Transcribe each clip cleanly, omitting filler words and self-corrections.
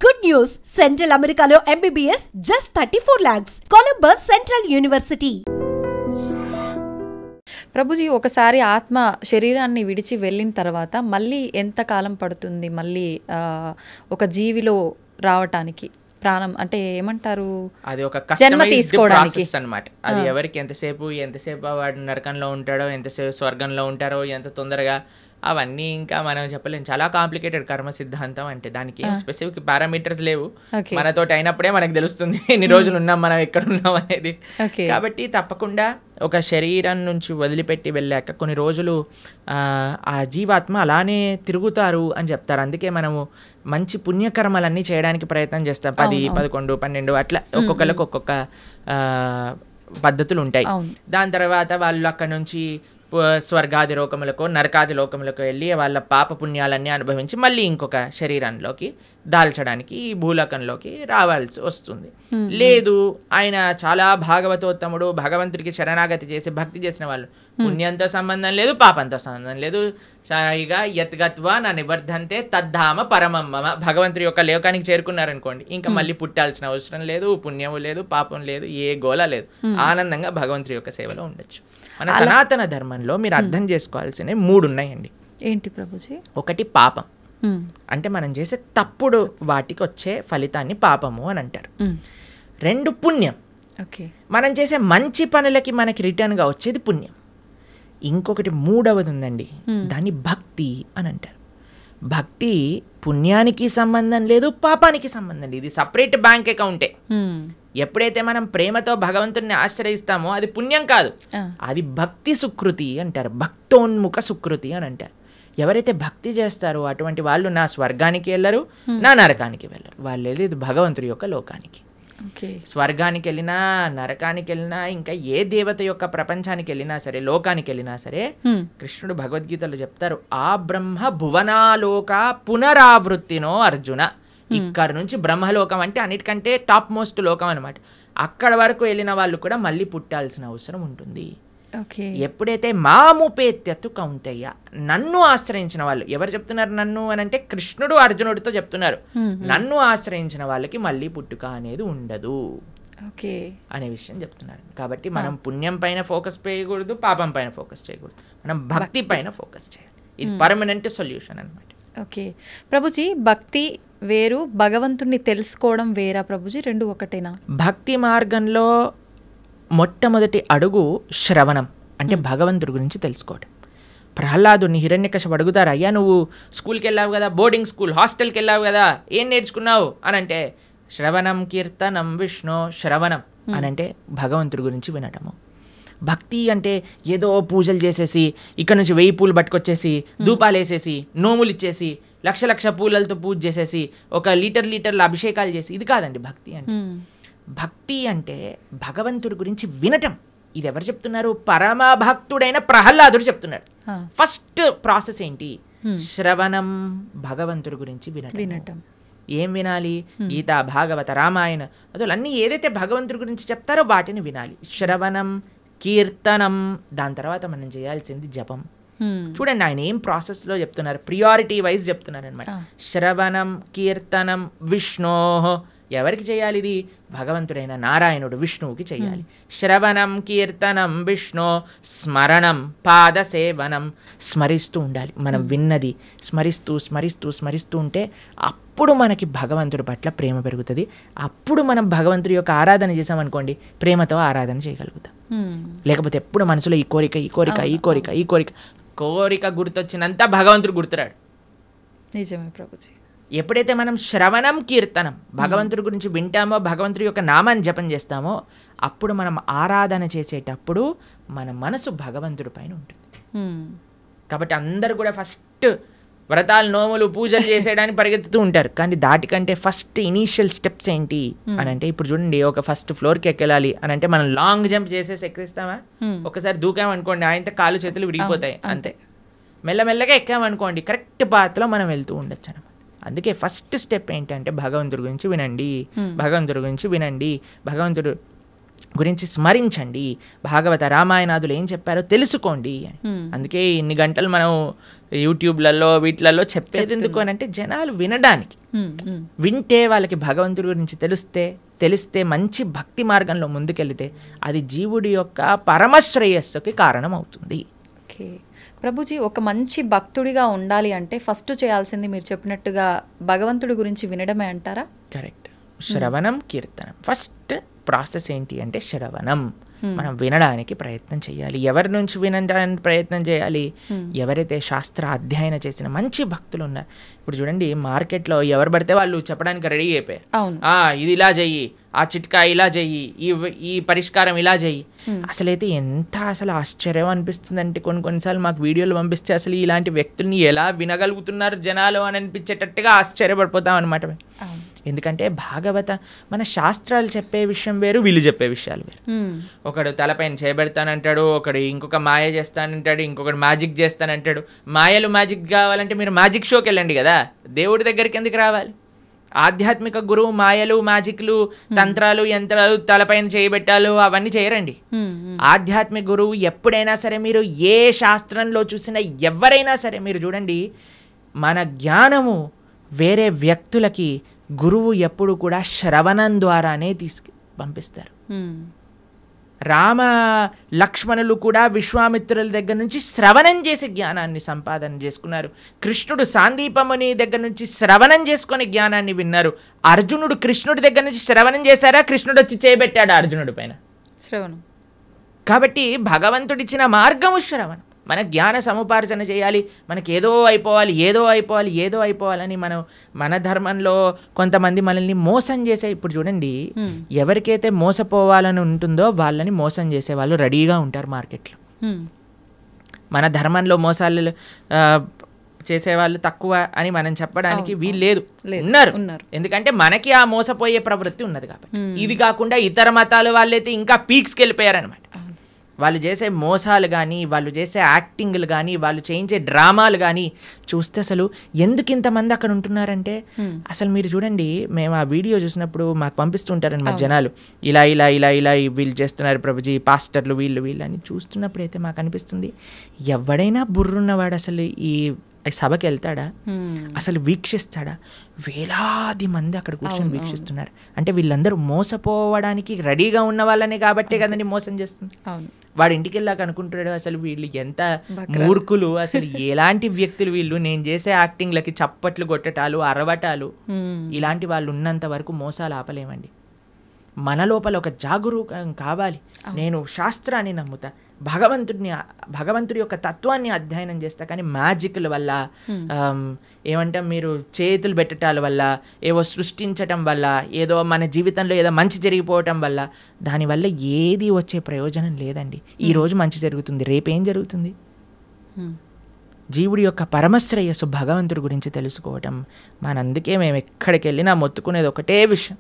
Good news! Central Americano MBBS just 34 lakhs. Columbus Central University. Prabhuji, ఒకసారి ఆత్మ శరీరాన్ని విడిచి వెళ్ళిన తర్వాత మళ్ళీ ఎంత కాలం పడుతుంది మళ్ళీ ఒక జీవిలో రావటానికి? ప్రాణం అంటే ఏమంటారు, అది ఒక జన్మ తీసుకోవడానికి అన్నమాట. అది ఎవరికి ఎంతసేపు వాడు నరకంలో ఉంటాడో, ఎంతసేపు స్వర్గంలో ఉంటారో, ఎంత తొందరగా, అవన్నీ ఇంకా మనం చెప్పలేము. చాలా కాంప్లికేటెడ్ కర్మ సిద్ధాంతం అంటే. దానికి ఏం స్పెసిఫిక్ పారామీటర్స్ లేవు. మనతో అయినప్పుడే మనకు తెలుస్తుంది ఎన్ని రోజులు ఉన్నాం, మనం ఎక్కడ ఉన్నాం అనేది. కాబట్టి తప్పకుండా ఒక శరీరం నుంచి వదిలిపెట్టి వెళ్ళాక కొన్ని రోజులు ఆ జీవాత్మ అలానే తిరుగుతారు అని చెప్తారు. అందుకే మనము మంచి పుణ్యకర్మలన్నీ చేయడానికి ప్రయత్నం చేస్తాం. 10, 11, 12 అట్లా ఒక్కొక్కరికి ఒక్కొక్క పద్ధతులు ఉంటాయి. దాని తర్వాత వాళ్ళు అక్కడ నుంచి స్వర్గాది లోకములకు, నరకాది లోకములకు వెళ్ళి వాళ్ళ పాప పుణ్యాలన్నీ అనుభవించి మళ్ళీ ఇంకొక శరీరంలోకి దాల్చడానికి ఈ భూలోకంలోకి రావాల్సి వస్తుంది. లేదు, ఆయన చాలా భాగవతోత్తముడు, భగవంతుడికి శరణాగతి చేసి భక్తి చేసిన వాళ్ళు, పుణ్యంతో సంబంధం లేదు, పాపంతో సంబంధం లేదు, సాయిగా యత్గత్వా నా నివర్ధంతే తద్ధామ పరమమ్మ, భగవంతుడి యొక్క లోకానికి చేరుకున్నారనుకోండి, ఇంకా మళ్ళీ పుట్టాల్సిన అవసరం లేదు, పుణ్యము లేదు, పాపం లేదు, ఏ గోల లేదు, ఆనందంగా భగవంతుడి యొక్క సేవలో ఉండొచ్చు. మన సనాతన ధర్మంలో మీరు అర్థం చేసుకోవాల్సినవి 3 ఉన్నాయండి. ఏంటి ప్రభుజీ? ఒకటి పాపం, అంటే మనం చేసే తప్పుడు వాటికి వచ్చే ఫలితాన్ని పాపము అని అంటారు. 2 పుణ్యం, మనం చేసే మంచి పనులకి మనకి రిటర్న్గా వచ్చేది పుణ్యం. ఇంకొకటి 3వది ఉందండి, దాన్ని భక్తి అని అంటారు. భక్తి పుణ్యానికి సంబంధం లేదు, పాపానికి సంబంధం లేదు, ఇది సపరేట్ బ్యాంక్ అకౌంటే. ఎప్పుడైతే మనం ప్రేమతో భగవంతుడిని ఆశ్రయిస్తామో అది పుణ్యం కాదు, అది భక్తి సుకృతి అంటారు, భక్తోన్ముఖ సుకృతి అని అంటారు. ఎవరైతే భక్తి చేస్తారో అటువంటి వాళ్ళు నా స్వర్గానికి వెళ్ళరు, నా నరకానికి వెళ్ళరు, వాళ్ళు వెళ్ళేది భగవంతుడి యొక్క లోకానికి. స్వర్గానికి వెళ్ళినా, నరకానికి వెళ్ళినా, ఇంకా ఏ దేవత యొక్క ప్రపంచానికి వెళ్ళినా సరే, లోకానికి వెళ్ళినా సరే, కృష్ణుడు భగవద్గీతలో చెప్తారు, ఆ బ్రహ్మ భువనాలోక పునరావృత్తినో అర్జున. ఇక్కడ నుంచి బ్రహ్మలోకం అంటే అన్నిటికంటే టాప్ మోస్ట్ లోకం అనమాట. అక్కడ వరకు వెళ్ళిన వాళ్ళు కూడా మళ్ళీ పుట్టాల్సిన అవసరం ఉంటుంది. ఎప్పుడైతే మాముపేత్యత్తు కౌంతయ్య, నన్ను ఆశ్రయించిన వాళ్ళు, ఎవరు చెప్తున్నారు నన్ను అని అంటే కృష్ణుడు అర్జునుడితో చెప్తున్నారు, నన్ను ఆశ్రయించిన వాళ్ళకి మళ్ళీ పుట్టుక అనేది ఉండదు అనే విషయం చెప్తున్నారు. కాబట్టి మనం పుణ్యం పైన ఫోకస్ చేయకూడదు, పాపం పైన ఫోకస్ చేయకూడదు, మనం భక్తి పైన ఫోకస్ చేయాలి. ఇది పర్మనెంట్ సొల్యూషన్ అనమాట. ఓకే ప్రభుజీ, భక్తి వేరు, భగవంతుణ్ణి తెలుసుకోవడం వేరా ప్రభుజీ? 2 ఒకటేనా? భక్తి మార్గంలో మొట్టమొదటి అడుగు శ్రవణం, అంటే భగవంతుడి గురించి తెలుసుకోవడం. ప్రహ్లాదుని హిరణ్యకశిపుడు అడుగుతారు, అయ్యా నువ్వు స్కూల్కి వెళ్ళావు కదా, బోర్డింగ్ స్కూల్, హాస్టల్కి వెళ్ళావు కదా, ఏం నేర్చుకున్నావు అని అంటే, శ్రవణం కీర్తనం విష్ణు, శ్రవణం అని అంటే భగవంతుడి గురించి వినటము. భక్తి అంటే ఏదో పూజలు చేసేసి, ఇక్కడ నుంచి 1000 పూలు పట్టుకొచ్చేసి, ధూపాలు వేసేసి, నోములు ఇచ్చేసి, లక్ష పూలలతో పూజ చేసేసి, ఒక లీటర్ల అభిషేకాలు చేసి, ఇది కాదండి భక్తి అంటే. భక్తి అంటే భగవంతుడి గురించి వినటం. ఇది ఎవరు చెప్తున్నారు? పరమ భక్తుడైన ప్రహ్లాదుడు చెప్తున్నాడు. ఫస్ట్ ప్రాసెస్ ఏంటి? శ్రవణం, భగవంతుడి గురించి వినటం. ఏం వినాలి? గీత, భాగవత, రామాయణ అసలు అన్నీ ఏదైతే భగవంతుడి గురించి చెప్తారో వాటిని వినాలి. శ్రవణం, కీర్తనం, దాని తర్వాత మనం చేయాల్సింది జపం. చూడండి ఆయన ఏం ప్రాసెస్లో చెప్తున్నారు, ప్రియారిటీ వైజ్ చెప్తున్నారు అనమాట. శ్రవణం, కీర్తనం, విష్ణో, ఎవరికి చేయాలి ఇది? భగవంతుడైన నారాయణుడు విష్ణువుకి చేయాలి. శ్రవణం, కీర్తనం, విష్ణు, స్మరణం, పాదసేవనం, స్మరిస్తూ ఉండాలి. మనం విన్నది స్మరిస్తూ ఉంటే అప్పుడు మనకి భగవంతుడి పట్ల ప్రేమ పెరుగుతుంది. అప్పుడు మనం భగవంతుడి యొక్క ఆరాధన చేసామనుకోండి, ప్రేమతో ఆరాధన చేయగలుగుతాం. లేకపోతే ఎప్పుడు మనసులో ఈ కోరిక గుర్తొచ్చినంత భగవంతుడు గుర్తురాడు. నిజమే ప్రభుజీ. ఎప్పుడైతే మనం శ్రవణం, కీర్తనం, భగవంతుడి గురించి వింటామో, భగవంతుడి యొక్క నామాన్ని జపం చేస్తామో, అప్పుడు మనం ఆరాధన చేసేటప్పుడు మన మనసు భగవంతుడి పైన ఉంటుంది. కాబట్టి అందరూ కూడా ఫస్ట్ వ్రతాలు, నోములు, పూజలు చేసేయడానికి పరిగెత్తుతూ ఉంటారు. కానీ దాటికంటే ఫస్ట్ ఇనీషియల్ స్టెప్స్ ఏంటి అని అంటే, ఇప్పుడు చూడండి, ఒక ఫస్ట్ ఫ్లోర్కి ఎక్కాలి అని అంటే మనం లాంగ్ జంప్ చేసేసి ఎక్కిస్తామా? ఒకసారి దూకామనుకోండి, ఆయనతో కాలు చేతులు విరిగిపోతాయి, అంతే. మెల్లమెల్లగా ఎక్కామనుకోండి, కరెక్ట్ పాత్లో మనం వెళ్తూ ఉండొచ్చు అనమాట. అందుకే ఫస్ట్ స్టెప్ ఏంటంటే భగవంతుడి గురించి వినండి, భగవంతుడి గురించి స్మరించండి, భాగవత రామాయణాదులు ఏం చెప్పారో తెలుసుకోండి. అందుకే ఇన్ని గంటలు మనం యూట్యూబ్లలో వీటిలలో చెప్పేది ఎందుకు అని అంటే జనాలు వినడానికి. వింటే వాళ్ళకి భగవంతుడి గురించి తెలిస్తే మంచి భక్తి మార్గంలో ముందుకెళ్తే అది జీవుడి యొక్క పరమశ్రేయస్సుకి కారణం అవుతుంది. ఓకే ప్రభుజీ, ఒక మంచి భక్తుడిగా ఉండాలి అంటే ఫస్ట్ చేయాల్సింది మీరు చెప్పినట్టుగా భగవంతుడి గురించి వినడమే అంటారా? కరెక్ట్. శ్రవణం, కీర్తనం. ఫస్ట్ ప్రాసెస్ ఏంటి అంటే శ్రవణం. మనం వినడానికి ప్రయత్నం చేయాలి. ఎవరి నుంచి వినడానికి ప్రయత్నం చేయాలి? ఎవరైతే శాస్త్ర అధ్యయన చేసిన మంచి భక్తులు ఉన్నారు. ఇప్పుడు చూడండి, మార్కెట్లో ఎవరు పడితే వాళ్ళు చెప్పడానికి రెడీ అయిపోయారు. ఇది ఇలా చెయ్యి, ఆ చిట్కా ఇలా చెయ్యి, ఈ పరిష్కారం ఇలా చెయ్యి. అసలైతే ఎంత అసలు ఆశ్చర్యం అనిపిస్తుంది అంటే కొన్నిసార్లు మాకు వీడియోలు పంపిస్తే అసలు ఇలాంటి వ్యక్తుల్ని ఎలా వినగలుగుతున్నారు జనాలు అని అనిపించేటట్టుగా ఆశ్చర్యపడిపోతాం అనమాట. ఎందుకంటే భాగవత మన శాస్త్రాలు చెప్పే విషయం వేరు, వీళ్ళు చెప్పే విషయాలు వేరు. ఒకడు తలపైన చేయబెడతానంటాడు, ఒకడు ఇంకొక మాయ చేస్తానంటాడు, ఇంకొకడు మ్యాజిక్ చేస్తానంటాడు. మాయలు మ్యాజిక్ కావాలంటే మీరు మ్యాజిక్ షోకి వెళ్ళండి కదా, దేవుడి దగ్గరికి ఎందుకు రావాలి? ఆధ్యాత్మిక గురువు మాయలు, మ్యాజిక్లు, తంత్రాలు, యంత్రాలు, తలపైన చేయబెట్టాలు అవన్నీ చేయరండి. ఆధ్యాత్మిక గురువు ఎప్పుడైనా సరే మీరు ఏ శాస్త్రంలో చూసినా ఎవరైనా సరే మీరు చూడండి, మన జ్ఞానము వేరే వ్యక్తులకి గురువు ఎప్పుడు కూడా శ్రవణం ద్వారానే పంపిస్తారు. రామ లక్ష్మణులు కూడా విశ్వామిత్రుల దగ్గర నుంచి శ్రవణం చేసి జ్ఞానాన్ని సంపాదన చేసుకున్నారు. కృష్ణుడు సాందీపముని దగ్గర నుంచి శ్రవణం చేసుకొని జ్ఞానాన్ని విన్నారు. అర్జునుడు కృష్ణుడి దగ్గర నుంచి శ్రవణం చేశారా? కృష్ణుడు వచ్చి చేయబెట్టాడు అర్జునుడి పైన శ్రవణం. కాబట్టి భగవంతుడిచ్చిన మార్గము శ్రవణం. మన జ్ఞాన సముపార్జన చేయాలి. మనకి ఏదో అయిపోవాలని మన ధర్మంలో కొంతమంది మనల్ని మోసం చేసే, ఇప్పుడు చూడండి, ఎవరికైతే మోసపోవాలని ఉంటుందో వాళ్ళని మోసం చేసే వాళ్ళు రెడీగా ఉంటారు మార్కెట్లో. మన ధర్మంలో మోసాలు చేసేవాళ్ళు తక్కువ అని మనం చెప్పడానికి వీలు లేదు, ఉన్నారు. ఎందుకంటే మనకి ఆ మోసపోయే ప్రవృత్తి ఉన్నది కాబట్టి. ఇది కాకుండా ఇతర మతాల వాళ్ళైతే ఇంకా పీక్స్కి వెళ్ళిపోయారనమాట. వాళ్ళు చేసే మోసాలు కానీ, వాళ్ళు చేసే యాక్టింగ్లు కానీ, వాళ్ళు చేయించే డ్రామాలు కానీ చూస్తే అసలు ఎందుకు ఇంతమంది అక్కడ ఉంటున్నారంటే, అసలు మీరు చూడండి, మేము ఆ వీడియో చూసినప్పుడు మాకు పంపిస్తుంటారనమాట జనాలు, ఇలా ఇలా ఇలా ఇలా వీళ్ళు చేస్తున్నారు ప్రభుజీ, పాస్టర్లు వీళ్ళు అని చూస్తున్నప్పుడు అయితే మాకు అనిపిస్తుంది, ఎవడైనా బుర్రున్నవాడు అసలు ఈ సభకి వెళ్తాడా? అసలు వీక్షిస్తాడా? వేలాది మంది అక్కడ కూర్చొని వీక్షిస్తున్నారు అంటే వీళ్ళందరూ మోసపోవడానికి రెడీగా ఉన్న వాళ్ళనే కాబట్టే కదండి మోసం చేస్తుంది. వాడు ఇంటికి వెళ్ళాక అనుకుంటున్నాడు, అసలు వీళ్ళు ఎంత మూర్ఖులు, అసలు ఎలాంటి వ్యక్తులు వీళ్ళు, నేను చేసే యాక్టింగ్లకి చప్పట్లు కొట్టటాలు, అరవటాలు, ఇలాంటి వాళ్ళు ఉన్నంత వరకు మోసాలు ఆపలేమండి. మన లోపల ఒక జాగరూకం కావాలి. నేను శాస్త్రాన్ని నమ్ముతా, భగవంతుడి యొక్క తత్వాన్ని అధ్యయనం చేస్తా, కానీ మ్యాజిక్ల వల్ల, ఏమంటాం, మీరు చేతులు పెట్టడాల వల్ల, ఏవో సృష్టించటం వల్ల, ఏదో మన జీవితంలో ఏదో మంచి జరిగిపోవటం వల్ల, దానివల్ల ఏది వచ్చే ప్రయోజనం లేదండి. ఈరోజు మంచి జరుగుతుంది, రేపేం జరుగుతుంది? జీవుడి యొక్క పరమశ్రేయస్సు భగవంతుడి గురించి తెలుసుకోవటం మనందుకే మేము ఎక్కడికి వెళ్ళినా మొత్తుకునేది ఒకటే విషయం,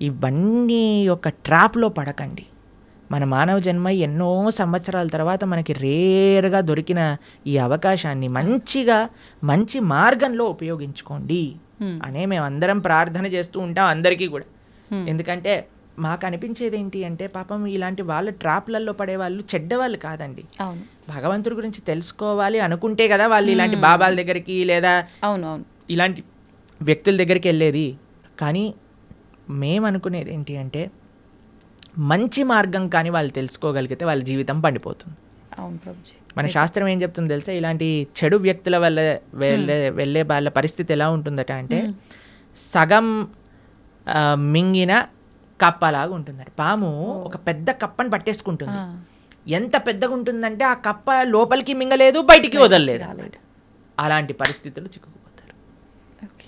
ఇవన్నీ యొక్క ట్రాప్లో పడకండి. మన మానవ జన్మ ఎన్నో సంవత్సరాల తర్వాత మనకి రేర్గా దొరికిన ఈ అవకాశాన్ని మంచి మార్గంలో ఉపయోగించుకోండి అనే మేము అందరం ప్రార్థన చేస్తూ ఉంటాం అందరికీ కూడా. ఎందుకంటే మాకు అనిపించేది ఏంటి అంటే, పాపం ఇలాంటి వాళ్ళ ట్రాప్లలో పడే వాళ్ళు చెడ్డవాళ్ళు కాదండి. భగవంతుడి గురించి తెలుసుకోవాలి అనుకుంటే కదా వాళ్ళు ఇలాంటి బాబాల దగ్గరికి లేదా ఇలాంటి వ్యక్తుల దగ్గరికి వెళ్ళేది. కానీ మేము అనుకునేది ఏంటి అంటే, మంచి మార్గం కానీ వాళ్ళు తెలుసుకోగలిగితే వాళ్ళ జీవితం పండిపోతుంది. మన శాస్త్రం ఏం చెప్తుంది తెలుసా? ఇలాంటి చెడు వ్యక్తుల వల్ల వెళ్ళే వాళ్ళ పరిస్థితి ఎలా ఉంటుందట అంటే, సగం మింగిన కప్పలాగా ఉంటుందట. పాము ఒక పెద్ద కప్పని పట్టేసుకుంటుంది. ఎంత పెద్దగా ఉంటుందంటే ఆ కప్ప లోపలికి మింగలేదు, బయటికి వదలలేదు. అలాంటి పరిస్థితులు చిక్కుకుపోతారు.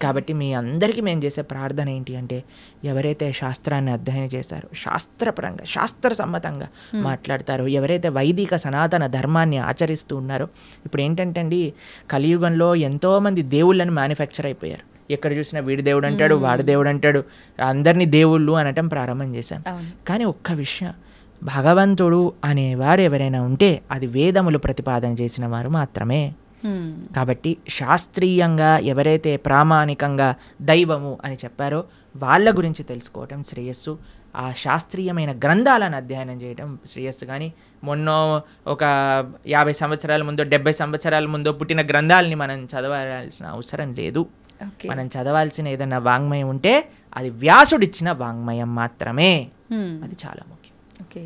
కాబట్టి మీ అందరికీ మేము చేసే ప్రార్థన ఏంటి అంటే, ఎవరైతే శాస్త్రాన్ని అధ్యయనం చేశారో, శాస్త్రపరంగా శాస్త్ర సమ్మతంగా మాట్లాడతారో, ఎవరైతే వైదిక సనాతన ధర్మాన్ని ఆచరిస్తూ ఉన్నారో, ఇప్పుడు ఏంటంటే అండి, కలియుగంలో ఎంతోమంది దేవుళ్ళని మ్యానుఫ్యాక్చర్ అయిపోయారు. ఎక్కడ చూసినా వీడి దేవుడు అంటాడు, వాడి దేవుడు అంటాడు, అందరినీ దేవుళ్ళు అనటం ప్రారంభం చేశాం. కానీ ఒక్క విషయం, భగవంతుడు అనేవారు ఎవరైనా ఉంటే అది వేదములు ప్రతిపాదన చేసిన వారు మాత్రమే. కాబట్టి శాస్త్రీయంగా ఎవరైతే ప్రామాణికంగా దైవము అని చెప్పారో వాళ్ళ గురించి తెలుసుకోవటం శ్రేయస్సు. ఆ శాస్త్రీయమైన గ్రంథాలను అధ్యయనం చేయడం శ్రేయస్సు. కానీ మొన్న ఒక 50 సంవత్సరాల ముందో 70 సంవత్సరాల ముందో పుట్టిన గ్రంథాలని మనం చదవాల్సిన అవసరం లేదు. మనం చదవాల్సిన ఏదన్నా వాంగ్మయం ఉంటే అది వ్యాసుడిచ్చిన వాంగ్మయం మాత్రమే. అది చాలా ముఖ్యం. ఓకే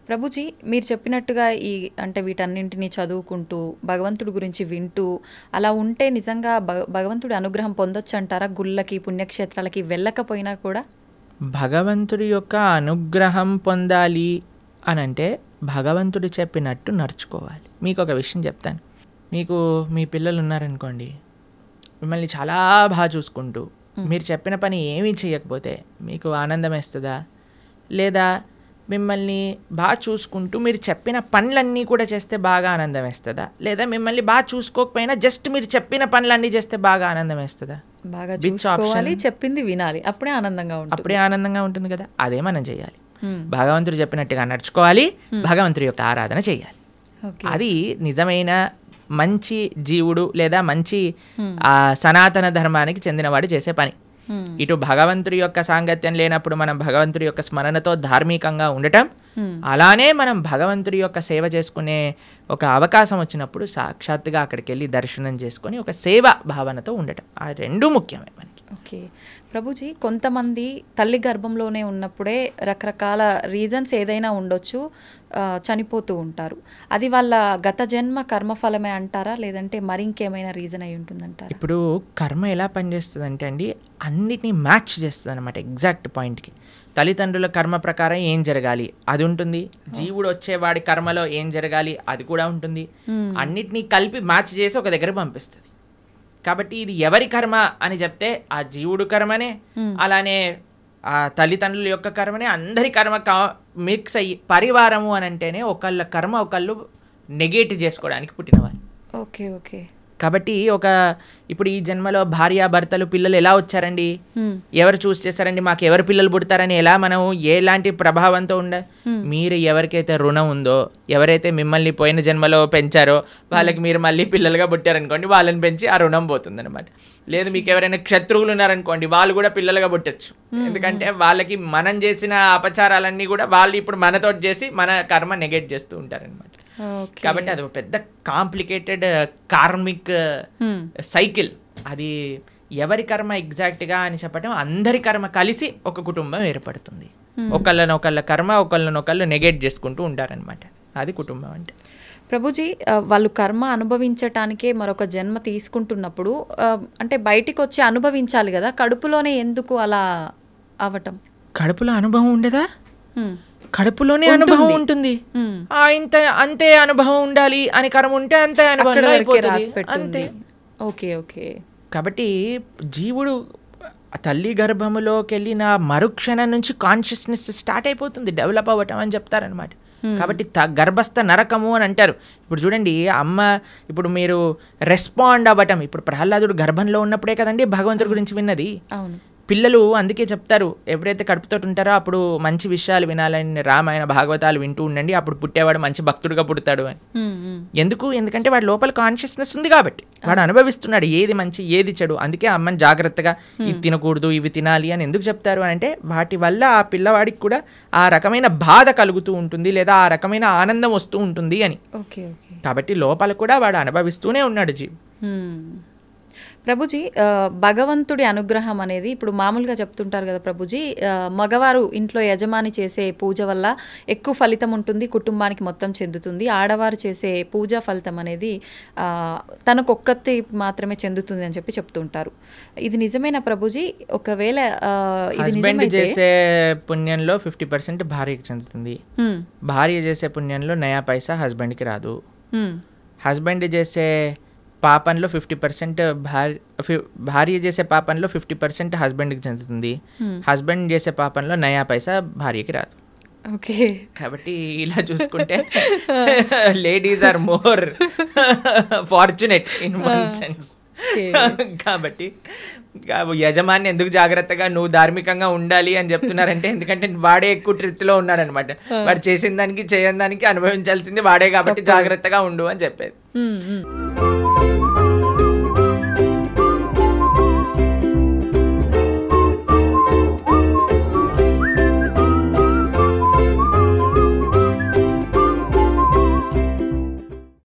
ప్రభుజీ, మీరు చెప్పినట్టుగా అంటే వీటన్నింటినీ చదువుకుంటూ భగవంతుడి గురించి వింటూ అలా ఉంటే నిజంగా భగవంతుడి అనుగ్రహం పొందొచ్చు అంటారా? గుళ్ళకి పుణ్యక్షేత్రాలకి వెళ్ళకపోయినా కూడా భగవంతుడి యొక్క అనుగ్రహం పొందాలి అని అంటే భగవంతుడు చెప్పినట్టు నడుచుకోవాలి. మీకు ఒక విషయం చెప్తాను. మీకు మీ పిల్లలు ఉన్నారనుకోండి, మిమ్మల్ని చాలా బాగా చూసుకుంటూ మీరు చెప్పిన పని ఏమీ చేయకపోతే మీకు ఆనందం వేస్తుందా? లేదా మిమ్మల్ని బాగా చూసుకుంటూ మీరు చెప్పిన పనులన్నీ కూడా చేస్తే బాగా ఆనందం వేస్తుందా? లేదా మిమ్మల్ని బాగా చూసుకోకపోయినా జస్ట్ మీరు చెప్పిన పనులన్నీ చేస్తే బాగా ఆనందం వేస్తుందా? బాగా చూసుకోవాలి, చెప్పింది వినాలి, అప్పుడే ఆనందంగా ఉంటుంది కదా. అదే మనం చేయాలి. భగవంతుడు చెప్పినట్టుగా నడుచుకోవాలి, భగవంతుడి యొక్క ఆరాధన చేయాలి. అది నిజమైన మంచి జీవుడు లేదా మంచి సనాతన ధర్మానికి చెందినవాడు చేసే పని. ఇటు భగవంతుడి యొక్క సాంగత్యం లేనప్పుడు మనం భగవంతుడి యొక్క స్మరణతో ధార్మికంగా ఉండటం, అలానే మనం భగవంతుడి యొక్క సేవ చేసుకునే ఒక అవకాశం వచ్చినప్పుడు సాక్షాత్తుగా అక్కడికి వెళ్ళి దర్శనం చేసుకొని ఒక సేవ భావనతో ఉండటం, ఆ రెండు ముఖ్యమే మనకి. ఓకే ప్రభుజీ, కొంతమంది తల్లి గర్భంలోనే ఉన్నప్పుడే రకరకాల రీజన్స్ ఏదైనా ఉండొచ్చు, చనిపోతూ ఉంటారు. అది వాళ్ళ గత జన్మ కర్మఫలమే అంటారా, లేదంటే మరి ఇంకేమైనా రీజన్ అయి ఉంటుందంటారా? ఇప్పుడు కర్మ ఎలా పనిచేస్తుంది అంటే అండి, అన్నిటినీ మ్యాచ్ చేస్తుంది అనమాట ఎగ్జాక్ట్ పాయింట్కి. తల్లిదండ్రుల కర్మ ప్రకారం ఏం జరగాలి అది ఉంటుంది, జీవుడు వచ్చేవాడి కర్మలో ఏం జరగాలి అది కూడా ఉంటుంది. అన్నిటినీ కలిపి మ్యాచ్ చేసి ఒక దగ్గర పంపిస్తుంది. కాబట్టి ఇది ఎవరి కర్మ అని చెప్తే ఆ జీవుడు కర్మనే, అలానే ఆ తల్లిదండ్రుల యొక్క కర్మనే, అందరి కర్మ మిక్స్ అయ్యి పరివారము అని అంటేనే ఒకళ్ళ కర్మ ఒకళ్ళు నెగేట్ చేసుకోవడానికి పుట్టినవారు. Okay okay. కాబట్టి ఇప్పుడు ఈ జన్మలో భార్యాభర్తలు పిల్లలు ఎలా వచ్చారండి, ఎవరు చూస్ చేశారండి, మాకు ఎవరు పిల్లలు పుడతారని ఎలా మనం ఎలాంటి ప్రభావంతో మీరు ఎవరికైతే రుణం ఉందో, ఎవరైతే మిమ్మల్ని పోయిన జన్మలో పెంచారో వాళ్ళకి మీరు మళ్ళీ పిల్లలుగా పుట్టారనుకోండి, వాళ్ళని పెంచి ఆ రుణం పోతుంది అనమాట. లేదు మీకు ఎవరైనా శత్రువులు ఉన్నారనుకోండి, వాళ్ళు కూడా పిల్లలుగా పుట్టచ్చు. ఎందుకంటే వాళ్ళకి మనం చేసిన అపచారాలన్నీ కూడా వాళ్ళు ఇప్పుడు మనతో చేసి మన కర్మ నెగెట్ చేస్తూ ఉంటారనమాట. కాబట్టి అది ఒక పెద్ద కాంప్లికేటెడ్ కార్మిక్ సైకిల్. అది ఎవరి కర్మ ఎగ్జాక్ట్గా అని చెప్పడం, అందరి కర్మ కలిసి ఒక కుటుంబం ఏర్పడుతుంది. ఒకళ్ళ కర్మ ఒకళ్ళు నెగెట్ చేసుకుంటూ ఉంటారనమాట. అది కుటుంబం అంటే. ప్రభుజీ, వాళ్ళు కర్మ అనుభవించటానికే మరొక జన్మ తీసుకుంటున్నప్పుడు అంటే బయటికి వచ్చి అనుభవించాలి కదా, కడుపులోనే ఎందుకు అలా అవటం? కడుపులో అనుభవం ఉండదా? కడుపులోనే అనుభవం ఉంటుంది. అంతే అనుభవం ఉండాలి అని కర్మ ఉంటే అంతే అనుభవం అంతే. Okay okay. కాబట్టి జీవుడు తల్లి గర్భములోకి వెళ్ళిన మరుక్షణం నుంచి కాన్షియస్నెస్ స్టార్ట్ అయిపోతుంది, డెవలప్ అవ్వటం అని చెప్తారనమాట. కాబట్టి గర్భస్థ నరకము అని అంటారు. ఇప్పుడు చూడండి, ఇప్పుడు మీరు రెస్పాండ్ అవ్వటం, ఇప్పుడు ప్రహ్లాదుడు గర్భంలో ఉన్నప్పుడే కదండి భగవంతుడి గురించి విన్నది. అవును. పిల్లలు అందుకే చెప్తారు, ఎవరైతే కడుపుతో ఉంటారో అప్పుడు మంచి విషయాలు వినాలని, రామాయణ భాగవతాలు వింటూ ఉండండి, అప్పుడు పుట్టేవాడు మంచి భక్తుడుగా పుడతాడు అని. ఎందుకంటే వాడి లోపల కాన్షియస్నెస్ ఉంది కాబట్టి, వాడు అనుభవిస్తున్నాడు ఏది మంచి ఏది చెడు. అందుకే అమ్మని జాగ్రత్తగా ఇది తినకూడదు ఇవి తినాలి అని ఎందుకు చెప్తారు అని అంటే, వాటి వల్ల ఆ పిల్లవాడికి కూడా ఆ రకమైన బాధ కలుగుతూ ఉంటుంది, లేదా ఆ రకమైన ఆనందం వస్తూ ఉంటుంది అని. కాబట్టి లోపల కూడా వాడు అనుభవిస్తూనే ఉన్నాడు జీవి. ప్రభుజీ, భగవంతుడి అనుగ్రహం అనేది ఇప్పుడు మామూలుగా చెప్తుంటారు కదా ప్రభుజీ, మగవారు ఇంట్లో యజమాని చేసే పూజ వల్ల ఎక్కువ ఫలితం ఉంటుంది, కుటుంబానికి మొత్తం చెందుతుంది. ఆడవారు చేసే పూజా ఫలితం అనేది తనకొక్కతి మాత్రమే చెందుతుంది అని చెప్పి చెప్తుంటారు. ఇది నిజమేనా ప్రభుజీ? ఒకవేళ ఇది నిజమైతే చేసే పుణ్యంలో 50% భార్యకి చెందుతుంది, భార్య చేసే పుణ్యంలో నయా పైసా హస్బెండ్కి రాదు. హస్బెండ్ చేసే పాపంలో 50% భార్య చేసే పాపంలో 50% హస్బెండ్కి చెందుతుంది, హస్బెండ్ చేసే పాపంలో నయా పైసా భార్యకి రాదు. ఓకే. కాబట్టి ఇలా చూసుకుంటే ladies are more fortunate in one sense. కాబట్టి యజమాని ఎందుకు జాగ్రత్తగా నువ్వు ధార్మికంగా ఉండాలి అని చెప్తున్నారంటే, ఎందుకంటే వాడే ఎక్కువ ట్రిత్లో ఉన్నాడనమాట. వాడు చేసిన దానికి చేయని దానికి అనుభవించాల్సింది వాడే, కాబట్టి జాగ్రత్తగా ఉండు అని చెప్పేది.